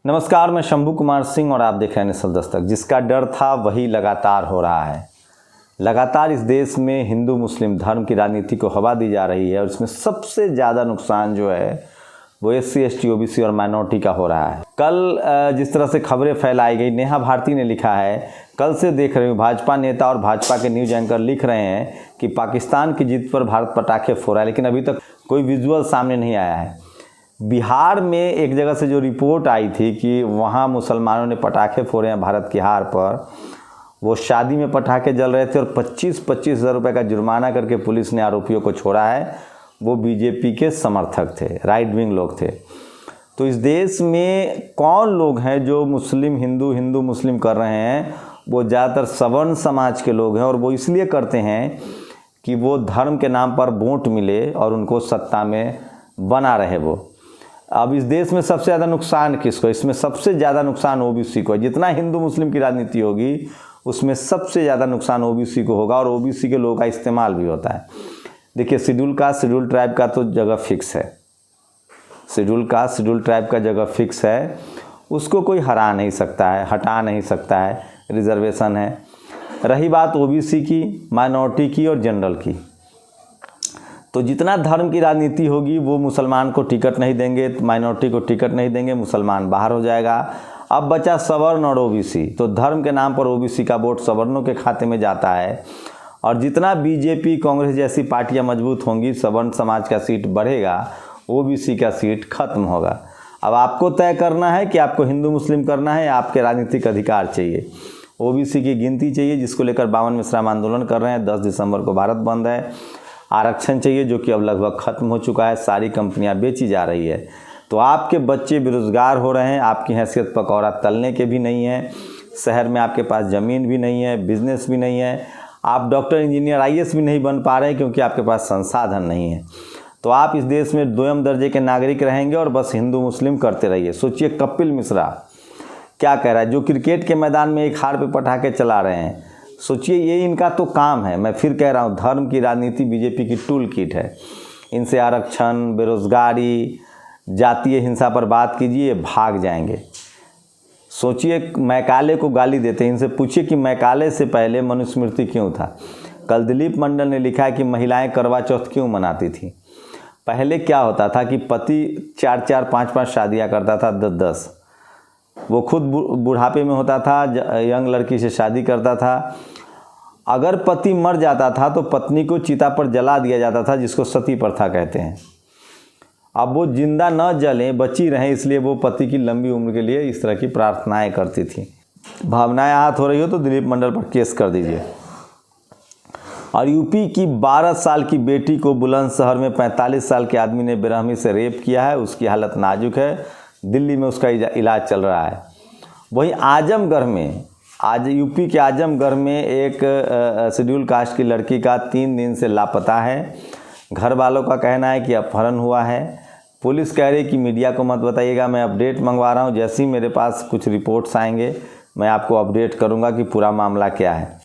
नमस्कार, मैं शंभू कुमार सिंह और आप देख रहे हैं नेशनल दस्तक। जिसका डर था वही लगातार हो रहा है। लगातार इस देश में हिंदू मुस्लिम धर्म की राजनीति को हवा दी जा रही है और इसमें सबसे ज़्यादा नुकसान जो है वो SC ST OBC और माइनॉरिटी का हो रहा है। कल जिस तरह से खबरें फैलाई गई, नेहा भारती ने लिखा है, कल से देख रहे हूँ भाजपा नेता और भाजपा के न्यूज एंकर लिख रहे हैं कि पाकिस्तान की जीत पर भारत पटाखे फोड़ रहा है, लेकिन अभी तक कोई विजुअल सामने नहीं आया है। बिहार में एक जगह से जो रिपोर्ट आई थी कि वहाँ मुसलमानों ने पटाखे फोड़े हैं भारत की हार पर, वो शादी में पटाखे जल रहे थे और 25-25 हज़ार रुपये का जुर्माना करके पुलिस ने आरोपियों को छोड़ा है। वो BJP के समर्थक थे, राइट विंग लोग थे। तो इस देश में कौन लोग हैं जो मुस्लिम हिंदू हिंदू मुस्लिम कर रहे हैं? वो ज़्यादातर सवर्ण समाज के लोग हैं और वो इसलिए करते हैं कि वो धर्म के नाम पर वोट मिले और उनको सत्ता में बना रहे वो। अब इस देश में सबसे ज़्यादा नुकसान किसको? इसमें सबसे ज़्यादा नुकसान OBC को है। जितना हिंदू मुस्लिम की राजनीति होगी उसमें सबसे ज़्यादा नुकसान OBC को होगा और OBC के लोगों का इस्तेमाल भी होता है। देखिए, शेड्यूल ट्राइब का तो जगह फिक्स है। शेड्यूल ट्राइब का जगह फिक्स है, उसको कोई हरा नहीं सकता है, हटा नहीं सकता है, रिजर्वेशन है। रही बात OBC की, माइनॉरिटी की और जनरल की, तो जितना धर्म की राजनीति होगी वो मुसलमान को टिकट नहीं देंगे, माइनॉरिटी को टिकट नहीं देंगे, मुसलमान बाहर हो जाएगा। अब बचा सवर्ण और OBC, तो धर्म के नाम पर OBC का वोट सवर्णों के खाते में जाता है और जितना BJP कांग्रेस जैसी पार्टियां मजबूत होंगी, सवर्ण समाज का सीट बढ़ेगा, OBC का सीट खत्म होगा। अब आपको तय करना है कि आपको हिंदू मुस्लिम करना है या आपके राजनीतिक अधिकार चाहिए। OBC की गिनती चाहिए, जिसको लेकर 52 मिश्राम आंदोलन कर रहे हैं। 10 दिसंबर को भारत बंद है। आरक्षण चाहिए, जो कि अब लगभग ख़त्म हो चुका है। सारी कंपनियां बेची जा रही है। तो आपके बच्चे बेरोज़गार हो रहे हैं, आपकी हैसियत पकौड़ा तलने के भी नहीं है, शहर में आपके पास ज़मीन भी नहीं है, बिजनेस भी नहीं है, आप डॉक्टर इंजीनियर IAS भी नहीं बन पा रहे हैं क्योंकि आपके पास संसाधन नहीं है। तो आप इस देश में 2म दर्जे के नागरिक रहेंगे और बस हिंदू मुस्लिम करते रहिए। सोचिए कपिल मिश्रा क्या कह रहा है, जो क्रिकेट के मैदान में एक हार पे पटाखे चला रहे हैं। सोचिए, ये इनका तो काम है। मैं फिर कह रहा हूँ, धर्म की राजनीति BJP की टूल किट है। इनसे आरक्षण, बेरोज़गारी, जातीय हिंसा पर बात कीजिए, भाग जाएंगे। सोचिए, मैकाले को गाली देते हैं। इनसे पूछिए कि मैकाले से पहले मनुस्मृति क्यों था। कल दिलीप मंडल ने लिखा है कि महिलाएं करवा चौथ क्यों मनाती थी। पहले क्या होता था कि पति 4-4, 5-5 शादियाँ करता था, 10-10। वो खुद बुढ़ापे में होता था, यंग लड़की से शादी करता था। अगर पति मर जाता था तो पत्नी को चिता पर जला दिया जाता था, जिसको सती प्रथा कहते हैं। अब वो जिंदा न जलें, बची रहें, इसलिए वो पति की लंबी उम्र के लिए इस तरह की प्रार्थनाएं करती थी। भावनाएं आहत हो रही हो तो दिलीप मंडल पर केस कर दीजिए। और यूपी की 12 साल की बेटी को बुलंदशहर में 45 साल के आदमी ने बेरहमी से रेप किया है। उसकी हालत नाजुक है, दिल्ली में उसका इलाज चल रहा है। वहीं आजमगढ़ में, आज यूपी के आजमगढ़ में एक शेड्यूल कास्ट की लड़की का 3 दिन से लापता है। घर वालों का कहना है कि अपहरण हुआ है। पुलिस कह रही है कि मीडिया को मत बताइएगा, मैं अपडेट मंगवा रहा हूं। जैसे ही मेरे पास कुछ रिपोर्ट्स आएंगे मैं आपको अपडेट करूंगा कि पूरा मामला क्या है।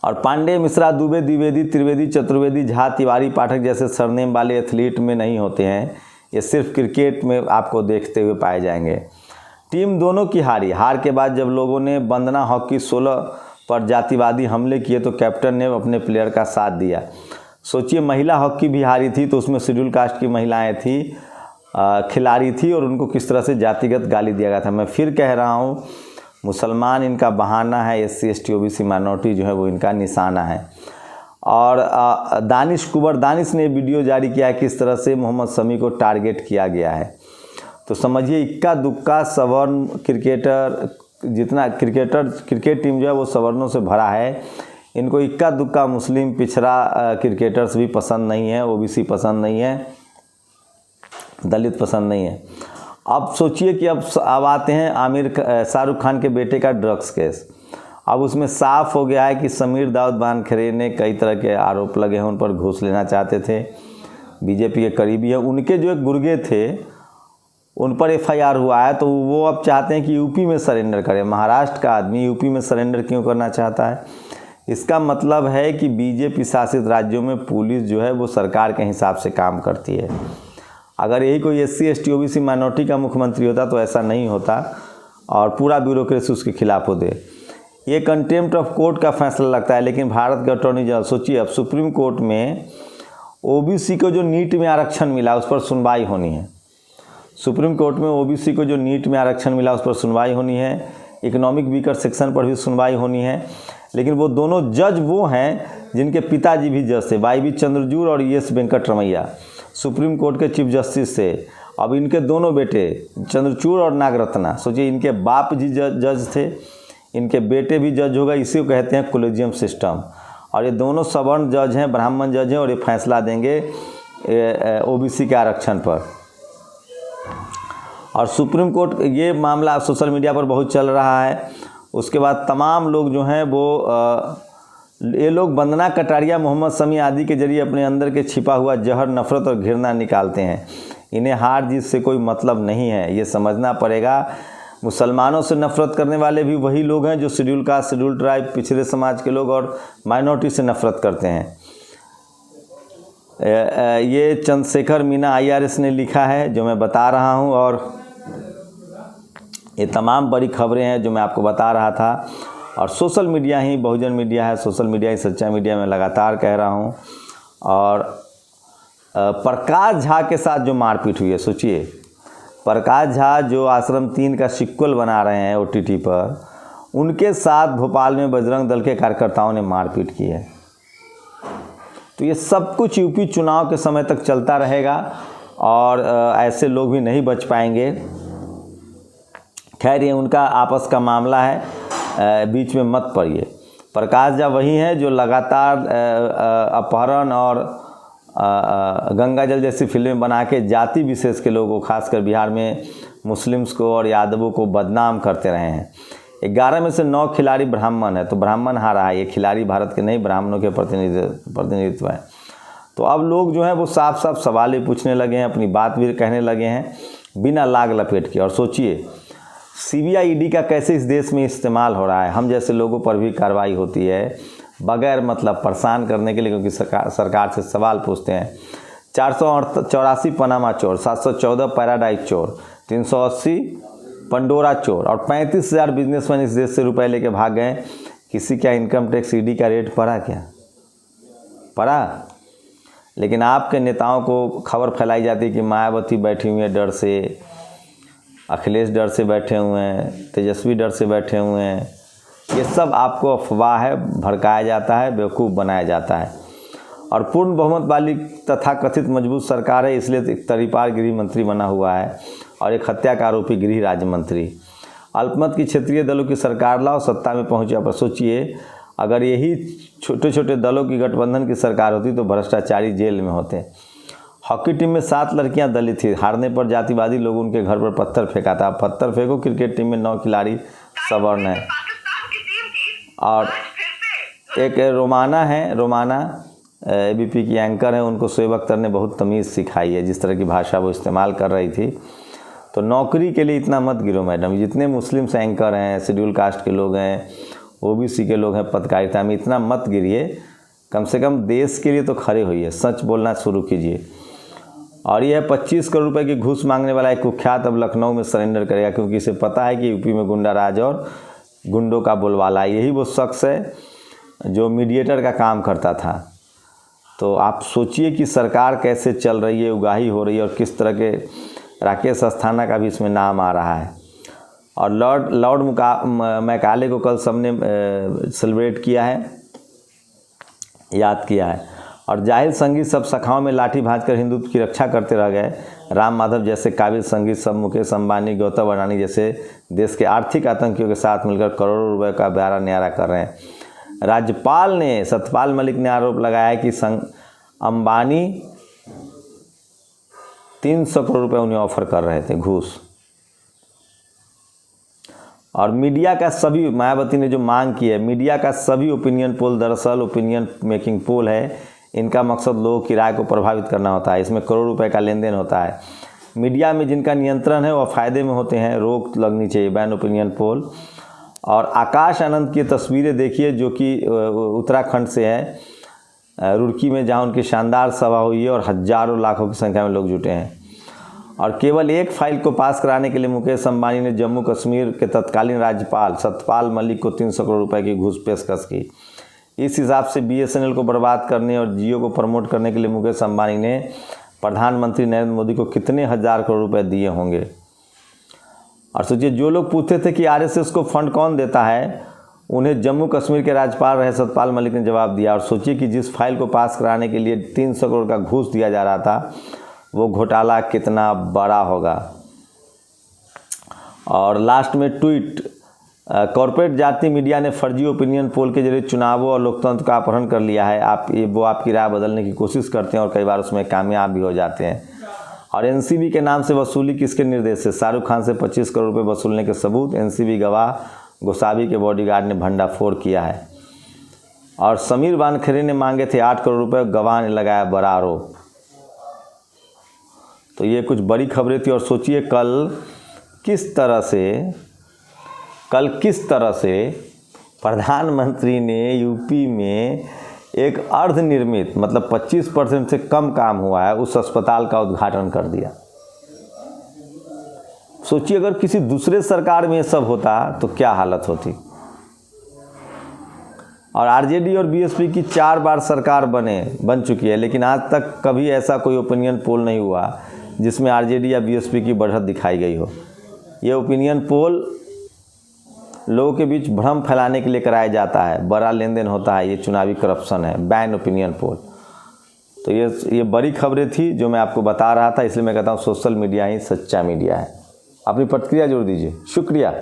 और पांडे, मिश्रा, दुबे, द्विवेदी, त्रिवेदी, चतुर्वेदी, झा, तिवारी, पाठक जैसे सरनेम वाले एथलीट में नहीं होते हैं। ये सिर्फ क्रिकेट में आपको देखते हुए पाए जाएंगे। टीम दोनों की हारी। हार के बाद जब लोगों ने वंदना हॉकी 16 पर जातिवादी हमले किए तो कैप्टन ने अपने प्लेयर का साथ दिया। सोचिए, महिला हॉकी भी हारी थी तो उसमें शेड्यूल कास्ट की महिलाएं थी, खिलाड़ी थी, और उनको किस तरह से जातिगत गाली दिया गया था। मैं फिर कह रहा हूँ, मुसलमान इनका बहाना है, SC ST OBC माइनॉरिटी जो है वो इनका निशाना है। और दानिश कुबर दानिश ने वीडियो जारी किया है किस तरह से मोहम्मद शमी को टारगेट किया गया है। तो समझिए, इक्का दुक्का सवर्ण क्रिकेटर, जितना क्रिकेट टीम जो है वो सवर्णों से भरा है। इनको इक्का दुक्का मुस्लिम पिछड़ा क्रिकेटर्स भी पसंद नहीं है, OBC पसंद नहीं है, दलित पसंद नहीं है। अब सोचिए कि अब आते हैं शाहरुख खान के बेटे का ड्रग्स केस। अब उसमें साफ हो गया है कि समीर दाऊद वानखेड़े ने कई तरह के आरोप लगे हैं, उन पर घूस लेना चाहते थे, BJP के करीबी है। उनके जो एक गुर्गे थे उन पर FIR हुआ है, तो वो अब चाहते हैं कि यूपी में सरेंडर करें। महाराष्ट्र का आदमी यूपी में सरेंडर क्यों करना चाहता है? इसका मतलब है कि BJP शासित राज्यों में पुलिस जो है वो सरकार के हिसाब से काम करती है। अगर यही कोई SC ST OBC माइनॉरिटी का मुख्यमंत्री होता तो ऐसा नहीं होता और पूरा ब्यूरोक्रेसी उसके खिलाफ होते। ये कंटेम्प्ट ऑफ कोर्ट का फैसला लगता है, लेकिन भारत के अटॉर्नी जनरल, सोचिए अब सुप्रीम कोर्ट में OBC को जो नीट में आरक्षण मिला उस पर सुनवाई होनी है। सुप्रीम कोर्ट में OBC को जो नीट में आरक्षण मिला उस पर सुनवाई होनी है, इकोनॉमिक वीकर सेक्शन पर भी सुनवाई होनी है। लेकिन वो दोनों जज वो हैं जिनके पिताजी भी जज थे, YV चंद्रचूड़ और ES वेंकटरमैया, सुप्रीम कोर्ट के चीफ जस्टिस थे। अब इनके दोनों बेटे चंद्रचूड़ और नागरत्ना, सोचिए इनके बाप जी जज थे, इनके बेटे भी जज होगा। इसी को कहते हैं कोलेजियम सिस्टम। और ये दोनों सवर्ण जज हैं, ब्राह्मण जज हैं और ये फैसला देंगे OBC के आरक्षण पर। और सुप्रीम कोर्ट ये मामला सोशल मीडिया पर बहुत चल रहा है। उसके बाद तमाम लोग जो हैं वो ये लोग वंदना कटारिया, मोहम्मद शमी आदि के जरिए अपने अंदर के छिपा हुआ जहर, नफरत और घृणा निकालते हैं। इन्हें हार जीत से कोई मतलब नहीं है, ये समझना पड़ेगा। मुसलमानों से नफरत करने वाले भी वही लोग हैं जो शेड्यूल कास्ट, शेड्यूल ट्राइब, पिछड़े समाज के लोग और माइनॉरिटी से नफरत करते हैं। ये चंद्रशेखर मीना IRS ने लिखा है जो मैं बता रहा हूं, और ये तमाम बड़ी खबरें हैं जो मैं आपको बता रहा था। और सोशल मीडिया ही बहुजन मीडिया है, सोशल मीडिया ही सच्चा मीडिया, मैं लगातार कह रहा हूं। और प्रकाश झा के साथ जो मारपीट हुई है, सोचिए प्रकाश झा जो आश्रम 3 का सिक्वल बना रहे हैं OTT पर, उनके साथ भोपाल में बजरंग दल के कार्यकर्ताओं ने मारपीट की है। तो ये सब कुछ UP चुनाव के समय तक चलता रहेगा और ऐसे लोग भी नहीं बच पाएंगे। खैर ये उनका आपस का मामला है, बीच में मत पड़िए। प्रकाश झा वही हैं जो लगातार अपहरण और गंगा जल जैसी फिल्में बना के जाति विशेष के लोगों को, खासकर बिहार में मुस्लिम्स को और यादवों को बदनाम करते रहे हैं। 11 में से 9 खिलाड़ी ब्राह्मण है, तो ब्राह्मण हारा है। ये खिलाड़ी भारत के नहीं, ब्राह्मणों के प्रतिनिधित्व है। तो अब लोग जो हैं वो साफ साफ सवाल ही पूछने लगे हैं, अपनी बात भी कहने लगे हैं बिना लाग लपेट के। और सोचिए CBI ED का कैसे इस देश में इस्तेमाल हो रहा है। हम जैसे लोगों पर भी कार्रवाई होती है बगैर मतलब परेशान करने के लिए, क्योंकि सरकार से सवाल पूछते हैं। 484 पनामा चोर, 714 पैराडाइज चोर, 380 पंडोरा चोर और 35,000 बिजनेसमैन इस देश से रुपए लेके भाग गए। किसी का इनकम टैक्स ED का रेट पड़ा क्या? पड़ा? लेकिन आपके नेताओं को खबर फैलाई जाती है कि मायावती बैठी हुई है डर से, अखिलेश डर से बैठे हुए हैं, तेजस्वी डर से बैठे हुए हैं। ये सब आपको अफवाह है, भड़काया जाता है, बेवकूफ़ बनाया जाता है। और पूर्ण बहुमत वाली तथा कथित मजबूत सरकार है, इसलिए तरीपार गृह मंत्री बना हुआ है और एक हत्या का आरोपी गृह राज्य मंत्री। अल्पमत की क्षेत्रीय दलों की सरकार लाओ, सत्ता में पहुँचे। पर सोचिए अगर यही छोटे छोटे दलों की गठबंधन की सरकार होती तो भ्रष्टाचारी जेल में होते। हॉकी टीम में 7 लड़कियां दलित थी, हारने पर जातिवादी लोग उनके घर पर पत्थर फेंका था। पत्थर फेंको। क्रिकेट टीम में 9 खिलाड़ी सवर्ण हैं। और एक रोमाना है, रोमाना ABP की एंकर है, उनको शोएब अख्तर ने बहुत तमीज़ सिखाई है, जिस तरह की भाषा वो इस्तेमाल कर रही थी। तो नौकरी के लिए इतना मत गिरो मैडम। जितने मुस्लिम्स एंकर हैं, शेड्यूल कास्ट के लोग हैं, OBC के लोग हैं पत्रकारिता में, इतना मत गिरिए। कम से कम देश के लिए तो खड़े होइए, सच बोलना शुरू कीजिए। और यह 25 करोड़ रुपए की घूस मांगने वाला एक कुख्यात अब लखनऊ में सरेंडर करेगा, क्योंकि इसे पता है कि UP में गुंडा राज और गुंडों का बोलबाला है। यही वो शख्स है जो मीडिएटर का काम करता था। तो आप सोचिए कि सरकार कैसे चल रही है, उगाही हो रही है, और किस तरह के राकेश अस्थाना का भी इसमें नाम आ रहा है। और लॉर्ड मैकाले को कल सबने सेलिब्रेट किया है, याद किया है। और जाहिर संगीत सब शाखाओं में लाठी भांजकर हिंदुत्व की रक्षा करते रह गए। राम माधव जैसे काबिल संगीत सब मुकेश अंबानी, गौतम अडानी जैसे देश के आर्थिक आतंकियों के साथ मिलकर करोड़ों रुपए का ब्यारा न्यारा कर रहे हैं। राज्यपाल ने, सत्यपाल मलिक ने आरोप लगाया कि अंबानी 300 करोड़ रुपए उन्हें ऑफर कर रहे थे, घूस। और मीडिया का सभी, मायावती ने जो मांग की है, मीडिया का सभी ओपिनियन पोल दरअसल ओपिनियन मेकिंग पोल है। इनका मकसद लोगों की राय को प्रभावित करना होता है। इसमें करोड़ रुपए का लेन देन होता है। मीडिया में जिनका नियंत्रण है वो फ़ायदे में होते हैं। रोक लगनी चाहिए, बैन ओपिनियन पोल। और आकाश आनंद की तस्वीरें देखिए जो कि उत्तराखंड से है, रुड़की में, जहाँ उनकी शानदार सभा हुई है और हज़ारों लाखों की संख्या में लोग जुटे हैं। और केवल एक फाइल को पास कराने के लिए मुकेश अंबानी ने जम्मू कश्मीर के तत्कालीन राज्यपाल सत्यपाल मलिक को 300 करोड़ रुपए की घूस पेशकश की। इस हिसाब से BSNL को बर्बाद करने और जियो को प्रमोट करने के लिए मुकेश अंबानी ने प्रधानमंत्री नरेंद्र मोदी को कितने हज़ार करोड़ रुपए दिए होंगे। और सोचिए, जो लोग पूछते थे कि RSS को फंड कौन देता है, उन्हें जम्मू कश्मीर के राज्यपाल रहे सत्यपाल मलिक ने जवाब दिया। और सोचिए कि जिस फाइल को पास कराने के लिए 300 करोड़ का घूस दिया जा रहा था, वो घोटाला कितना बड़ा होगा। और लास्ट में ट्वीट, कॉर्पोरेट जाति मीडिया ने फर्जी ओपिनियन पोल के जरिए चुनावों और लोकतंत्र का अपहरण कर लिया है। वो आपकी राय बदलने की कोशिश करते हैं और कई बार उसमें कामयाब भी हो जाते हैं। और NCB के नाम से वसूली किसके निर्देश से? शाहरुख खान से 25 करोड़ रुपए वसूलने के सबूत NCB गवाह गोसावी के बॉडीगार्ड ने भंडाफोड़ किया है। और समीर वानखेड़े ने मांगे थे 8 करोड़ रुपए, गवाह ने लगाया बड़ा आरोप। तो ये कुछ बड़ी खबरें थी। और सोचिए कल किस तरह से प्रधानमंत्री ने यूपी में एक अर्धनिर्मित, मतलब 25% से कम काम हुआ है, उस अस्पताल का उद्घाटन कर दिया। सोचिए अगर किसी दूसरे सरकार में ये सब होता तो क्या हालत होती। और RJD और BSP की 4 बार सरकार बन चुकी है, लेकिन आज तक कभी ऐसा कोई ओपिनियन पोल नहीं हुआ जिसमें RJD या BSP की बढ़त दिखाई गई हो। ये ओपिनियन पोल लोगों के बीच भ्रम फैलाने के लिए कराया जाता है, बड़ा लेन देन होता है, ये चुनावी करप्शन है, बैन ओपिनियन पोल। तो ये बड़ी खबरें थी जो मैं आपको बता रहा था, इसलिए मैं कहता हूँ सोशल मीडिया ही सच्चा मीडिया है। अपनी प्रतिक्रिया जोड़ दीजिए। शुक्रिया।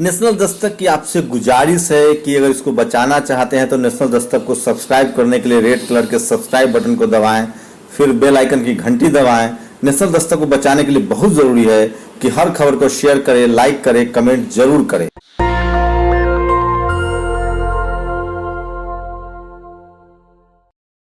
नेशनल दस्तक की आपसे गुजारिश है कि अगर इसको बचाना चाहते हैं तो नेशनल दस्तक को सब्सक्राइब करने के लिए रेड कलर के सब्सक्राइब बटन को दबाएं, फिर बेल आइकन की घंटी दबाएं। नेशनल दस्तक को बचाने के लिए बहुत जरूरी है कि हर खबर को शेयर करें, लाइक करें, कमेंट जरूर करें।